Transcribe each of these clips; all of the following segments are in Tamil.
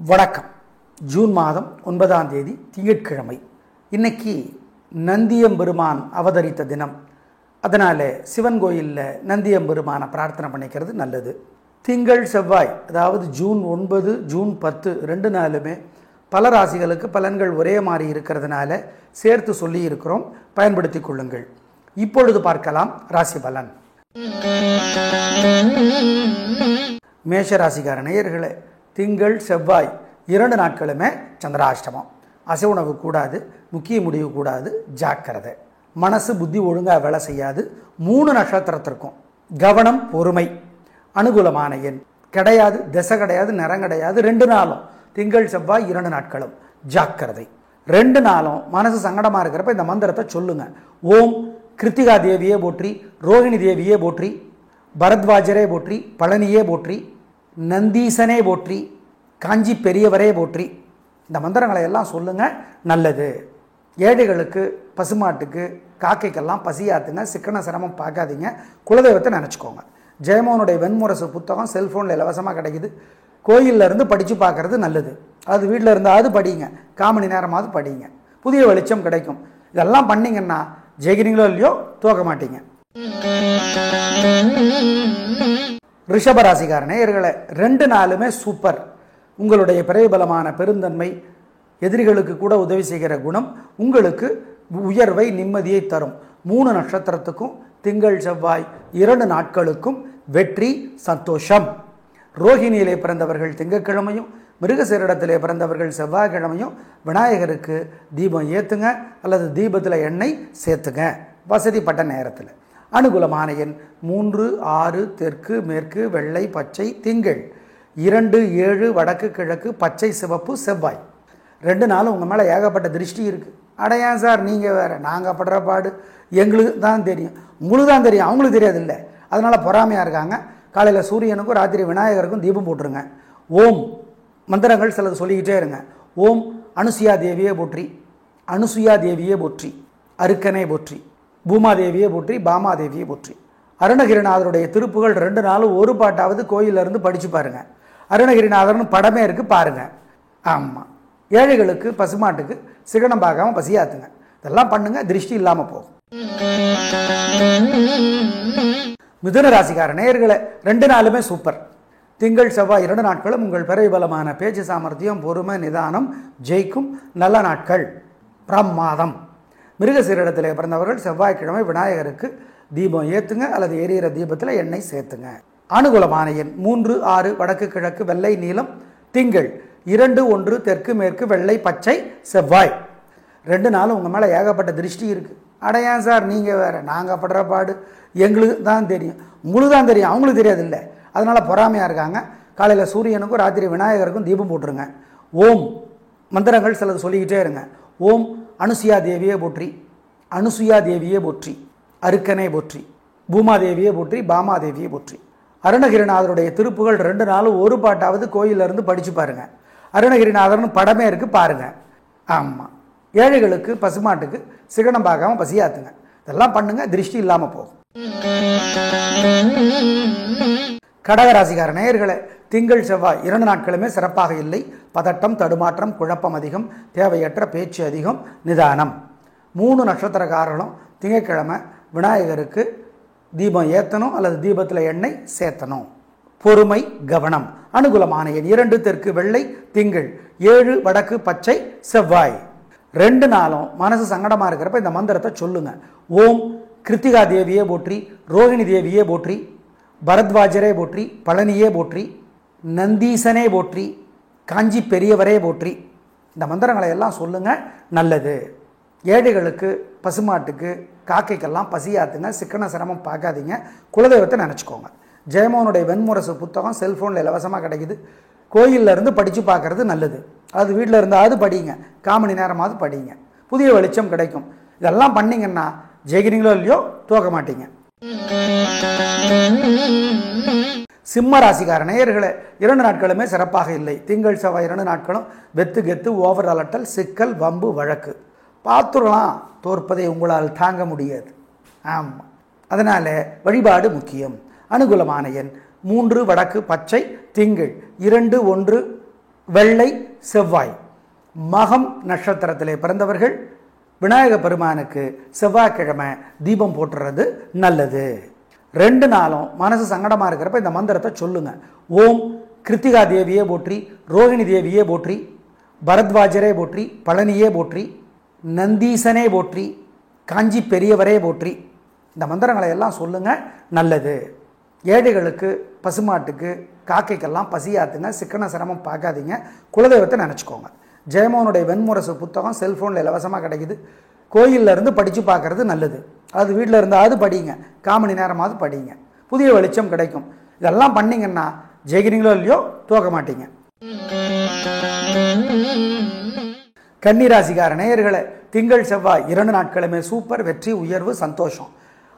வணக்கம். ஜூன் மாதம் 9ஆம் தேதி திங்கட்கிழமை. இன்னைக்கு நந்தியம்பெருமான் அவதரித்த தினம். அதனால் சிவன் கோயிலில் நந்தியம்பெருமானை பிரார்த்தனை பண்ணிக்கிறது நல்லது. திங்கள் செவ்வாய், அதாவது ஜூன் 9 ஜூன் 10 2 நாளுமே பல ராசிகளுக்கு பலன்கள் ஒரே மாதிரி இருக்கிறதுனால சேர்த்து சொல்லி இருக்கிறோம், பயன்படுத்தி கொள்ளுங்கள். இப்பொழுது பார்க்கலாம் ராசி பலன். மேஷ ராசிக்கார நேயர்களே, திங்கள் செவ்வாய் 2 நாட்களுமே சந்திராஷ்டமம். அசைவுணவு கூடாது, முக்கிய முடிவு கூடாது, ஜாக்கிரதை. மனசு புத்தி ஒழுங்காக வேலை செய்யாது. 3 நட்சத்திரத்திற்கும் கவனம், பொறுமை. அனுகூலமான எண் கிடையாது, திசை கிடையாது, நிறம் கிடையாது. 2 நாளும் திங்கள் செவ்வாய் 2 நாட்களும் ஜாக்கிரதை. 2 நாளும் மனசு சங்கடமாக இருக்கிறப்ப இந்த மந்திரத்தை சொல்லுங்க. ஓம் கிருத்திகா தேவியே போற்றி, ரோகிணி தேவியே போற்றி, பரத்வாஜரே போற்றி, பழனியே போற்றி, நந்தீசனே போற்றி, காஞ்சி பெரியவரே போற்றி. இந்த மந்திரங்களை எல்லாம் சொல்லுங்க, நல்லது. ஏழைகளுக்கு, பசுமாட்டுக்கு, காக்கைக்கெல்லாம் பசியாத்துங்க. சிக்கன சிரமம் பார்க்காதீங்க. குலதெய்வத்தை நினச்சிக்கோங்க. ஜெயமோகனுடைய வெண்முரசு புத்தகம் செல்ஃபோனில் இலவசமாக கிடைக்குது. கோயிலில் இருந்து படித்து பார்க்கறது நல்லது. அது வீட்டில் இருந்தாவது படிங்க, 1/4 மணி நேரமாவது படிங்க. புதிய வெளிச்சம் கிடைக்கும். இதெல்லாம் பண்ணிங்கன்னா ஜெயிக்கிறீங்களோ இல்லையோ தோக்க மாட்டீங்க. ரிஷபராசிக்கார நேயர்களே, 2 நாளுமே சூப்பர். உங்களுடைய பிரபலமான பெருந்தன்மை, எதிரிகளுக்கு கூட உதவி செய்கிற குணம் உங்களுக்கு உயர்வை, நிம்மதியை தரும். 3 நட்சத்திரத்துக்கும் திங்கள் செவ்வாய் 2 நாட்களுக்கும் வெற்றி, சந்தோஷம். ரோகிணியிலே பிறந்தவர்கள் திங்கட்கிழமையும், மிருகசீரிடத்திலே பிறந்தவர்கள் செவ்வாய்க்கிழமையும் விநாயகருக்கு தீபம் ஏற்றுங்க, அல்லது தீபத்தில் எண்ணெய் சேர்த்துங்க, வசதிப்பட்ட நேரத்தில். அனுகூலமான எண் 3 6 தெற்கு மேற்கு வெள்ளை பச்சை திங்கள், 2 7 வடக்கு கிழக்கு பச்சை சிவப்பு செவ்வாய். 2 நாளும் உங்கள் மேலே ஏகப்பட்ட திருஷ்டி இருக்குது. அடையான் சார் நீங்கள் வேறு, நாங்கள் படுற பாடு எங்களுக்கு தான் தெரியும். உங்களுக்கு தான் தெரியும், அவங்களுக்கு தெரியாது இல்லை. அதனால் பொறாமையாக இருக்காங்க. காலையில் சூரியனுக்கும் ராத்திரி விநாயகருக்கும் தீபம் போட்டுருங்க. ஓம் மந்திரங்கள் சிலது சொல்லிக்கிட்டே இருங்க. ஓம் அனுசுயா தேவியே போற்றி, அனுசுயா தேவியே போற்றி, அருக்கனே போற்றி, பூமாதேவியே போற்றி, பாமாதேவியே போற்றி. அருணகிரிநாதருடைய திருப்புகள் 2 நாளும் ஒரு பாட்டாவது கோயிலிருந்து படித்து பாருங்கள். அருணகிரிநாதர்னு படமே இருக்குது, பாருங்கள். ஆமாம், ஏழைகளுக்கு, பசுமாட்டுக்கு சிகனம் பார்க்காம பசியாத்துங்க. இதெல்லாம் பண்ணுங்க, திருஷ்டி இல்லாமல் போகும். மிதுன ராசிக்கார நேயர்களே, 2 நாளுமே சூப்பர். திங்கள் செவ்வாய் 2 நாட்களும் உங்கள் பிரபலமான பேச்சு சாமர்த்தியம், பொறுமை, நிதானம் ஜெயிக்கும் நல்ல நாட்கள், பிரமாதம். மிருகசீரிடத்திலே பிறந்தவர்கள் செவ்வாய்க்கிழமை விநாயகருக்கு தீபம் ஏற்றுங்க, அல்லது எரியிற தீபத்தில் எண்ணெய் சேர்த்துங்க. அனுகூலமான எண் 3 6 வடக்கு கிழக்கு வெள்ளை நீலம் திங்கள், 2 1 தெற்கு மேற்கு வெள்ளை பச்சை செவ்வாய். 2 நாளும் உங்கள் மேலே ஏகப்பட்ட திருஷ்டி இருக்குது. அடையான் சார் நீங்கள் வேறு, நாங்கள் படுற பாடு எங்களுக்கு தான் தெரியும். உங்களுக்கு தான் தெரியும், அவங்களுக்கு தெரியாது இல்லை. அதனால் பொறாமையாக இருக்காங்க. காலையில் சூரியனுக்கும் ராத்திரி விநாயகருக்கும் தீபம் போட்டுருங்க. ஓம் மந்திரங்கள் சிலது சொல்லிக்கிட்டே இருங்க. ஓம் அனுசுயா தேவியே போற்றி, அனுசுயா தேவியே போற்றி, அருக்கனே போற்றி, பூமாதேவியே போற்றி, பாமாதேவியே போற்றி. அருணகிரிநாதருடைய திருப்புகள் 2 நாளும் ஒரு பாட்டாவது கோயிலிருந்து படித்து பாருங்கள். அருணகிரிநாதர்னு படமே இருக்குது, பாருங்கள். ஆமாம், ஏழைகளுக்கு, பசுமாட்டுக்கு சிகனம் பார்க்காம பசியாத்துங்க. இதெல்லாம் பண்ணுங்க, திருஷ்டி இல்லாமல் போகும். கடகராசிக்கார நேயர்களே, திங்கள் செவ்வாய் 2 நாட்களுமே சிறப்பாக இல்லை. பதட்டம், தடுமாற்றம், குழப்பம் அதிகம், தேவையற்ற பேச்சு அதிகம், நிதானம். 3 நட்சத்திரக்காரர்களும் திங்கட்கிழமை விநாயகருக்கு தீபம் ஏற்றணும், அல்லது தீபத்தில் எண்ணெய் சேர்த்தணும். பொறுமை, கவனம். அனுகூலமான எண் 2 தெற்கு வெள்ளை திங்கள், 7 வடக்கு பச்சை செவ்வாய். 2 நாளும் மனசு சங்கடமாக இருக்கிறப்ப இந்த மந்திரத்தை சொல்லுங்க. ஓம் கிருத்திகா தேவியே போற்றி, ரோகிணி தேவியே போற்றி, பரத்வாஜரே போற்றி, பழனியே போற்றி, நந்தீசனே போற்றி, காஞ்சி பெரியவரே போற்றி. இந்த மந்திரங்களை எல்லாம் சொல்லுங்க, நல்லது. ஏழைகளுக்கு, பசுமாட்டுக்கு, காக்கைக்கெல்லாம் பசியாத்துங்க. சிக்கன சிரமம் பார்க்காதீங்க. குலதெய்வத்தை நினச்சிக்கோங்க. ஜெயமோகனுடைய வெண்முரசு புத்தகம் செல்ஃபோனில் இலவசமாக கிடைக்குது. கோயிலில் இருந்து படித்து பார்க்கறது நல்லது. அது வீட்டில் இருந்தாவது படிங்க, 1/4 மணி நேரமாவது படிங்க. புதிய வெளிச்சம் கிடைக்கும். இதெல்லாம் பண்ணிங்கன்னா ஜெயிக்கிறீங்களோ இல்லையோ தோக்க மாட்டீங்க. சிம்ம ராசிக்கார நேயர்களே, 2 நாட்களுமே சிறப்பாக இல்லை. திங்கள் செவ்வாய் 2 நாட்களும் வெத்து கெத்து, ஓவர் அலட்டல், சிக்கல், வம்பு, வழக்கு. பார்த்துடலாம், தோற்பதை உங்களால் தாங்க முடியாது. ஆமாம், அதனால் வழிபாடு முக்கியம். அனுகூலமான எண் 3 வடக்கு பச்சை திங்கள், 2 1 வெள்ளை செவ்வாய். மகம் நட்சத்திரத்திலே பிறந்தவர்கள் விநாயக பெருமானுக்கு செவ்வாய்க்கிழமை தீபம் போட்டுறது நல்லது. 2 நாளும் மனசு சங்கடமாக இருக்கிறப்ப இந்த மந்திரத்தை சொல்லுங்க. ஓம் கிருத்திகா தேவியே போற்றி, ரோகிணி தேவியே போற்றி, பரத்வாஜரே போற்றி, பழனியே போற்றி, நந்தீசனே போற்றி, காஞ்சி பெரியவரே போற்றி. இந்த மந்திரங்களை எல்லாம் சொல்லுங்க, நல்லது. ஏழைகளுக்கு, பசுமாட்டுக்கு, காக்கைக்கெல்லாம் பசியாத்துங்க. சிக்கன சிரமம் பார்க்காதீங்க. குலதெய்வத்தை நினச்சிக்கோங்க. ஜெயமோகனுடைய வெண்முரசு புத்தகம் செல்ஃபோனில் இலவசமாக கிடைக்குது. கோயிலில் இருந்து படித்து பார்க்கறது நல்லது. அது வீட்டில் இருந்தாவது படிங்க, 1/4 மணி நேரமாவது படிங்க, புதிய வெளிச்சம் கிடைக்கும். இதெல்லாம் பண்ணிங்கன்னா ஜெயிக்கிறீங்களோ இல்லையோ தோக்க மாட்டீங்க. கன்னிராசிக்கார நேயர்களே, திங்கள் செவ்வாய் 2 நாட்களுமே சூப்பர். வெற்றி, உயர்வு, சந்தோஷம்.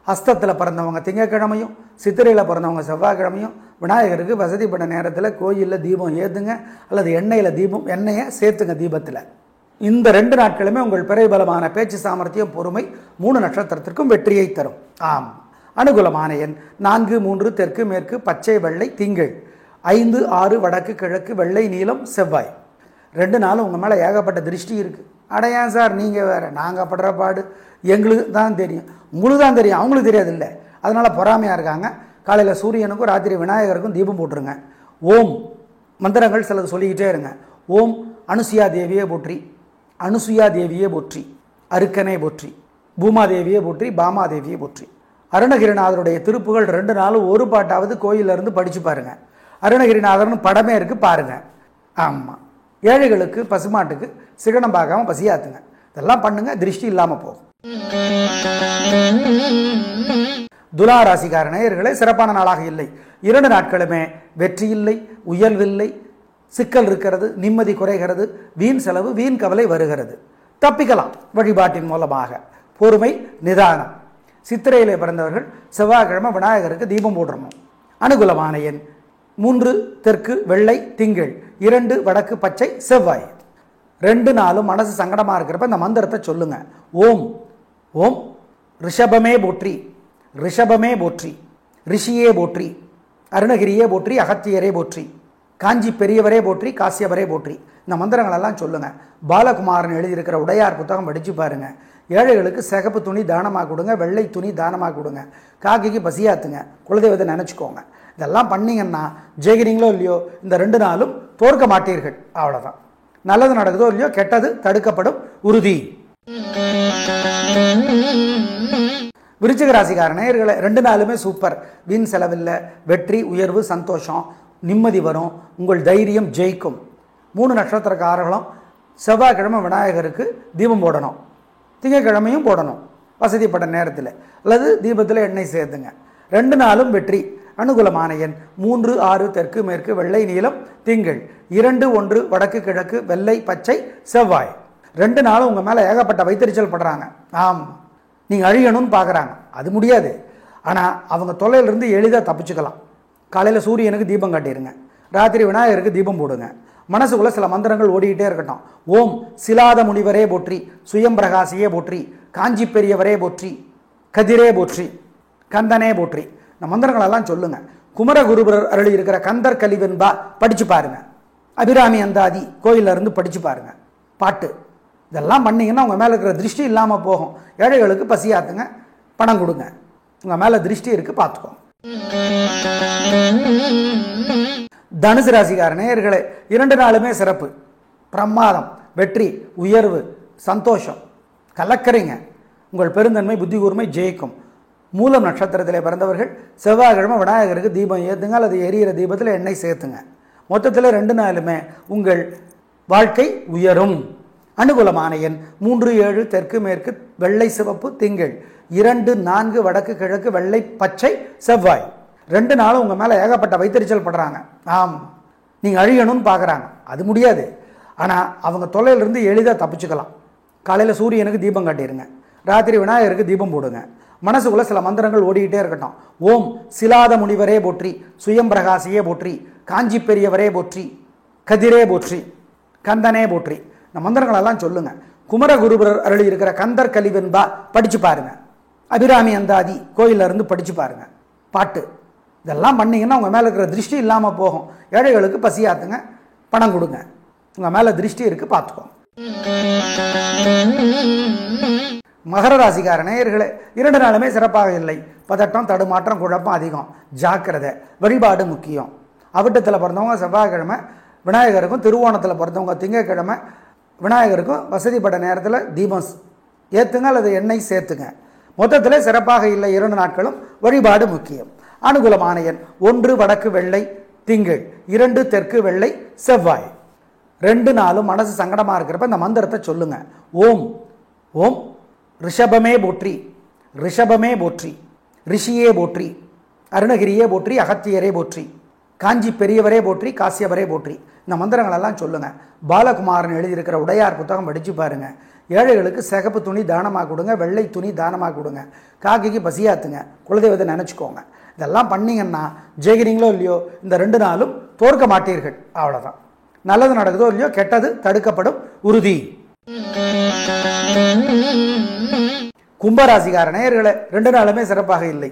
ஹஸ்தத்தில் பிறந்தவங்க திங்கக்கிழமையும், சித்திரையில் பிறந்தவங்க செவ்வாய்க்கிழமையும் விநாயகருக்கு வசதிப்பட்ட நேரத்தில் கோயிலில் தீபம் ஏற்றுங்க, அல்லது எண்ணெயை சேர்த்துங்க தீபத்தில். இந்த 2 நாட்களுமே உங்கள் பிறைபலமான பேச்சு சாமர்த்தியம், பொறுமை 3 நட்சத்திரத்திற்கும் வெற்றியை தரும். ஆம். அனுகூலமான எண் 4, 3, தெற்கு மேற்கு, பச்சை வெள்ளை, திங்கள். 5, 6, வடக்கு கிழக்கு, வெள்ளை நீலம், செவ்வாய். 2 நாளும் உங்கள் மேலே ஏகப்பட்ட திருஷ்டி இருக்குது. அடையான் சார், நீங்கள் வேறு, நாங்கள் படுற பாடு எங்களுக்கு தான் தெரியும், உங்களுக்கு தான் தெரியும், அவங்களுக்கு தெரியாது இல்லை. அதனால் பொறாமையாக இருக்காங்க. காலையில் சூரியனுக்கும் ராத்திரி விநாயகருக்கும் தீபம் போட்டுருங்க. ஓம் மந்திரங்கள் சிலது சொல்லிக்கிட்டே இருங்க. ஓம் அனுசுயா தேவியே போற்றி, அனுசுயா தேவியே போற்றி, அருக்கனே போற்றி, பூமாதேவியே போற்றி, பாமாதேவியே போற்றி. அருணகிரிநாதருடைய திருப்புகள் 2 நாளும் ஒரு பாட்டாவது கோயிலிருந்து படித்து பாருங்கள். அருணகிரிநாதர்னு படமே இருக்குது, பாருங்கள். ஆமாம். ஏழைகளுக்கு, பசுமாட்டுக்கு சிகனம் பார்க்காம பசியாத்துங்க. இதெல்லாம் பண்ணுங்க, திருஷ்டி இல்லாமல் போகும். துலா ராசிக்கார நேயர்களே, சிறப்பான நாளாக இல்லை. 2 நாட்களுமே வெற்றி இல்லை, உயர்வில்லை, சிக்கல் இருக்கிறது, நிம்மதி குறைகிறது, வீண் செலவு, வீண் கவலை வருகிறது. தப்பிக்கலாம் வழிபாட்டின் மூலமாக. பொறுமை, நிதானம். சித்திரையிலே பிறந்தவர்கள் செவ்வாய்க்கிழமை விநாயகருக்கு தீபம் போட்டுறணும். அனுகூலமான எண் 3, தெற்கு வெள்ளை, திங்கள். 2, வடக்கு பச்சை, செவ்வாய். 2 நாளும் மனசு சங்கடமாக இருக்கிறப்ப இந்த மந்திரத்தை சொல்லுங்க. ஓம் ஓம் ரிஷபமே போற்றி, ரிஷபமே போற்றி, ரிஷியே போற்றி, அருணகிரியே போற்றி, அகத்தியரே போற்றி, காஞ்சி பெரியவரே போற்றி, காசியவரே போற்றி. இந்த மந்திரங்களெல்லாம் சொல்லுங்க. பாலகுமாரன் எழுதியிருக்கிற உடையார் புத்தகம் படித்து பாருங்க. ஏழைகளுக்கு சிகப்பு துணி தானமாக கொடுங்க, வெள்ளை துணி தானமாக கொடுங்க, காக்கைக்கு பசியாத்துங்க, குலதெய்வத்தை நினச்சிக்கோங்க. இதெல்லாம் பண்ணிங்கன்னா ஜெயிக்கிறீங்களோ இல்லையோ இந்த 2 நாளும் தோற்க மாட்டீர்கள். அவ்வளோதான். நல்லது நடக்குதோ இல்லையோ கெட்டது தடுக்கப்படும், உறுதி. விருச்சிக ராசிக்கார நேயர்களே, 2 நாளுமே சூப்பர். வீண் செலவில்லை, வெற்றி, உயர்வு, சந்தோஷம், நிம்மதி வரும். உங்கள் தைரியம் ஜெயிக்கும். 3 நட்சத்திரக்காரர்களும் செவ்வாய்க்கிழமை விநாயகருக்கு தீபம் போடணும், திங்கக்கிழமையும் போடணும் வசதிப்பட்ட நேரத்தில், அல்லது தீபத்தில் எண்ணெய் சேர்த்துங்க. 2 நாளும் வெற்றி. அனுகூலமான எண் 3, 6, தெற்கு மேற்கு, வெள்ளை நீலம், திங்கள். 2, 1, வடக்கு கிழக்கு, வெள்ளை பச்சை, செவ்வாய். 2 நாளும் உங்கள் மேலே ஏகப்பட்ட வைத்தறிச்சல் படுறாங்க. ஆம், நீங்கள் அழியணும்னு பார்க்குறாங்க, அது முடியாது. ஆனால் அவங்க தொல்லையிலிருந்து எளிதாக தப்பிச்சுக்கலாம். காலையில் சூரியனுக்கு தீபம் காட்டிடுங்க, ராத்திரி விநாயகருக்கு தீபம் போடுங்க. மனசுக்குள்ளே சில மந்திரங்கள் ஓடிக்கிட்டே இருக்கட்டும். ஓம் சிலாத முனிவரே போற்றி, சுயம் பிரகாசியே போற்றி, காஞ்சி பெரியவரே போற்றி, கதிரே போற்றி, கந்தனே போற்றி. இந்த மந்திரங்களெல்லாம் சொல்லுங்க. குமரகுருபரர் அருளி இருக்கிற கந்தர் கலிவென்பா படிச்சு பாருங்க. அபிராமி அந்தாதி கோயிலில் இருந்து படிச்சு பாருங்க. பாட்டு இதெல்லாம் பண்ணீங்கன்னா உங்கள் மேலே இருக்கிற திருஷ்டி இல்லாமல் போகும். ஏழைகளுக்கு பசியாத்துங்க, பணம் கொடுங்க. உங்கள் மேலே திருஷ்டி இருக்குது, பார்த்துக்கோங்க. தனுசு ராசிக்கார நேயர்களே, 2 நாளுமே சிறப்பு, பிரமாதம், வெற்றி, உயர்வு, சந்தோஷம். கலக்கறீங்க. உங்கள் பெருந்தன்மை, புத்தி கூர்மை ஜெயிக்கும். மூலம் நட்சத்திரத்திலே பிறந்தவர்கள் செவ்வாய்க்கிழமை விநாயகருக்கு தீபம் ஏற்றுங்க, அல்லது எரியிற தீபத்தில் எண்ணெய் சேர்த்துங்க. மொத்தத்தில் 2 நாளுமே உங்கள் வாழ்க்கை உயரும். அனுகூலமான எண் 3, 7, தெற்கு மேற்கு, வெள்ளை சிவப்பு, திங்கள். 2, 4, வடக்கு கிழக்கு, வெள்ளை பச்சை, செவ்வாய். 2 நாளும் உங்கள் மேலே ஏகப்பட்ட வைத்தறிச்சல் படுறாங்க. ஆம், நீங்கள் அழியணும்னு பார்க்குறாங்க, அது முடியாது. ஆனால் அவங்க தொல்லையிலிருந்து எளிதாக தப்பிச்சுக்கலாம். காலையில் சூரியனுக்கு தீபம் காட்டிடுங்க, ராத்திரி விநாயகருக்கு தீபம் போடுங்க. மனசுக்குள்ளே சில மந்திரங்கள் ஓடிக்கிட்டே இருக்கட்டும். ஓம் சிலாத முனிவரே போற்றி, சுயம் பிரகாசியே போற்றி, காஞ்சி பெரியவரே போற்றி, கதிரே போற்றி, கந்தனே போற்றி. இந்த மந்திரங்களெல்லாம் சொல்லுங்க. குமரகுருபரர் அருளி இருக்கிற கந்தர் கலிவென்பா படிச்சு பாருங்க. அபிராமி அந்தாதி கோயிலில் இருந்து படிச்சு பாருங்க. பாட்டு இதெல்லாம் பண்ணீங்கன்னா உங்கள் மேலே இருக்கிற திருஷ்டி இல்லாமல் போகும். ஏழைகளுக்கு பசியாத்துங்க, பணம் கொடுங்க. உங்கள் மேலே திருஷ்டி இருக்குது, பார்த்துக்கோங்க. மகர ராசிக்கார நேயர்களே, 2 நாளுமே சிறப்பாக இல்லை. பதட்டம், தடுமாற்றம், குழப்பம் அதிகம். ஜாக்கிரதை. வழிபாடு முக்கியம். அவிட்டத்தில் பிறந்தவங்க செவ்வாய்க்கிழமை விநாயகருக்கும், திருவோணத்தில் பிறந்தவங்க திங்கட்கிழமை விநாயகருக்கும் வசதிப்பட்ட நேரத்தில் தீபம் ஏற்றுங்க அல்லது எண்ணெய் சேர்த்துங்க. மொத்தத்தில் சிறப்பாக இல்லை 2 நாட்களும். வழிபாடு முக்கியம். அனுகூலமான எண் 1 வடக்கு வெள்ளை திங்கள், 2 தெற்கு வெள்ளை செவ்வாய். 2 நாளும் மனசு சங்கடமாக இருக்கிறப்ப இந்த மந்திரத்தை சொல்லுங்க. ஓம் ஓம் ரிஷபமே போற்றி, ரிஷபமே போற்றி, ரிஷியே போற்றி, அருணகிரியே போற்றி, அகத்தியரே போற்றி, காஞ்சி பெரியவரே போற்றி, காசியவரே போற்றி. இந்த மந்திரங்களெல்லாம் சொல்லுங்க. பாலகுமாரன் எழுதியிருக்கிற உடையார் புத்தகம் படித்து பாருங்க. ஏழைகளுக்கு சிகப்பு துணி தானமாக கொடுங்க, வெள்ளை துணி தானமாக கொடுங்க, காக்கிக்கு பசியாத்துங்க, குலதெய்வத்தை நினச்சிக்கோங்க. இதெல்லாம் பண்ணிங்கன்னா ஜெயிக்கிறீங்களோ இல்லையோ இந்த 2 நாளும் தோற்க மாட்டீர்கள். அவ்வளோதான். நல்லது நடக்குதோ இல்லையோ கெட்டது தடுக்கப்படும் உறுதி. கும்பராசிக்கார நேயர்களே, 2 நாளுமே சிறப்பாக இல்லை.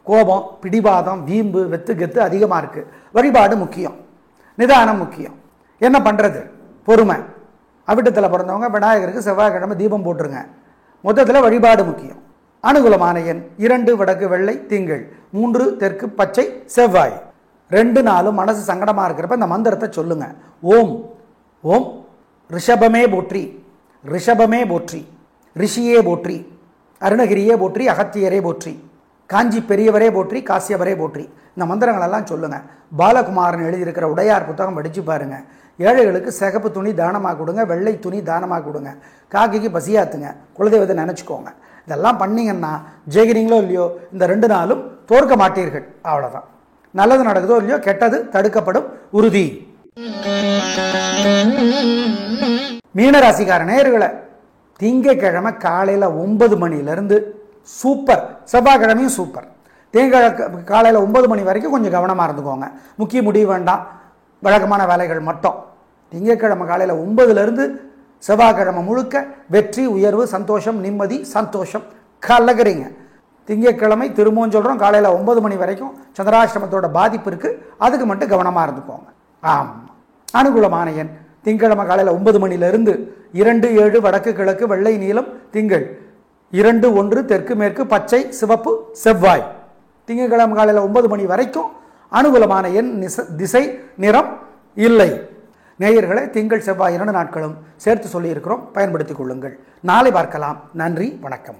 கோபம், பிடிவாதம், வீம்பு, வெத்து கெத்து அதிகமாக இருக்குது. வழிபாடு முக்கியம். நிதானம் முக்கியம். என்ன பண்ணுறது? பொறுமை. அவிட்டத்தில் பிறந்தவங்க விநாயகருக்கு செவ்வாய்க்கிழமை தீபம் போட்டுருங்க. மொத்தத்தில் வழிபாடு முக்கியம். அனுகூலமான எண் 2 வடக்கு வெள்ளை திங்கள், 3 தெற்கு பச்சை செவ்வாய். 2 நாளும் மனசு சங்கடமாக இருக்கிறப்ப இந்த மந்திரத்தை சொல்லுங்க. ஓம் ஓம் ரிஷபமே போற்றி, ரிஷபமே போற்றி, ரிஷியே போற்றி, அருணகிரியே போற்றி, அகத்தியரே போற்றி, காஞ்சி பெரியவரே போற்றி, காசியவரே போற்றி. இந்த மந்திரங்களெல்லாம் சொல்லுங்க. பாலகுமாரன் எழுதியிருக்கிற உடையார் புத்தகம் படித்து பாருங்க. ஏழைகளுக்கு சிகப்பு துணி தானமாக கொடுங்க, வெள்ளை துணி தானமாக கொடுங்க, காக்கிக்கு பசியாத்துங்க, குலதெய்வத்தை நினச்சிக்கோங்க. இதெல்லாம் பண்ணிங்கன்னா ஜெயிக்கிறீங்களோ இல்லையோ இந்த 2 நாளும் தோற்க மாட்டீர்கள். அவ்வளோதான். நல்லது நடக்குதோ இல்லையோ கெட்டது தடுக்கப்படும் உறுதி. மீனராசிக்கார நேயர்களே, திங்கட்கிழமை காலையில் 9 மணிலேருந்து சூப்பர், செவ்வாய்க்கிழமையும் சூப்பர். காலையில் 9 மணி வரைக்கும் கொஞ்சம் கவனமாக இருந்துக்கோங்க. முக்கிய முடிவு வேண்டாம், வழக்கமான வேலைகள் மட்டும். திங்கட்கிழமை காலையில் 9லேருந்து செவ்வாய்க்கிழமை முழுக்க வெற்றி, உயர்வு, சந்தோஷம், நிம்மதி, சந்தோஷம் கலகிறீங்க. திங்கட்கிழமை திரும்பவும் சொல்கிறோம், காலையில் 9 மணி வரைக்கும் சந்திராஷ்டமத்தோட பாதிப்பு இருக்குது. அதுக்கு மட்டும் கவனமாக இருந்துக்கோங்க. ஆமாம். அனுகூலமான எண் திங்கட்கிழமை காலையில் 9 மணிலேருந்து 2 7 வடக்கு கிழக்கு வெள்ளை நீலம் திங்கள், 2 1 தெற்கு மேற்கு பச்சை சிவப்பு செவ்வாய். திங்கட்கிழமை காலையில் 9 மணி வரைக்கும் அனுகூலமான எண் திசை நிறம் இல்லை. நேயர்களே, திங்கள் செவ்வாய் 2 நாட்களும் சேர்த்து சொல்லியிருக்கிறோம், பயன்படுத்திக் கொள்ளுங்கள். நாளை பார்க்கலாம். நன்றி, வணக்கம்.